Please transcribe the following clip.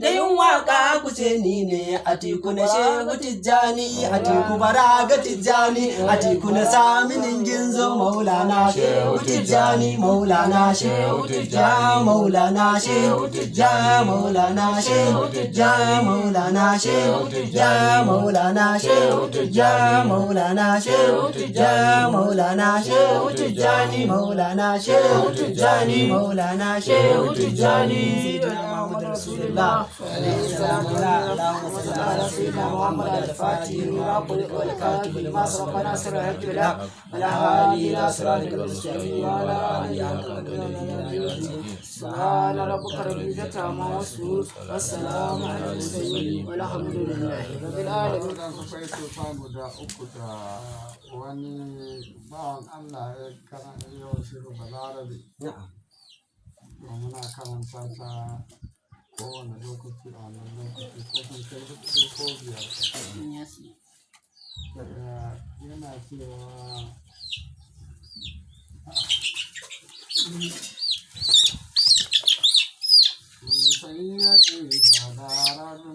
da yin waka ku ce ni ne Atiku na Shehu Tijjani, Atiku Baraga Tijjani, Atiku na Saminin Ginzo Maulana Shehu Tijjani, Maulana Shehu Tijjani, Maulana Shehu Tijjani, Maulana Shehu Tijjani, Maulana Shehu Tijjani, Maulana Shehu Tijjani, Maulana Shehu Tijjani, Maulana Shehu Tijjani, Maulana Shehu Tijjani, Maulana Shehu Tijjani, Muhammad Rasulullah alayhi salatu اللهم صل على سيدنا محمد الفاتح لما خلق والكاتب لما سبق ناصر الحق بالحق والهادي الى صراطك المستقيم وعلى اله سبحان ربك رب العزة عما يصفون والسلام على المرسلين والحمد لله رب العالمين. wani bawan Allah ya karanta yau shiru balarabe muna karanta ta kowane lokaci a wannan lokaci ko sun kai hudu ko biyar yana cewa sai ya ce balarabe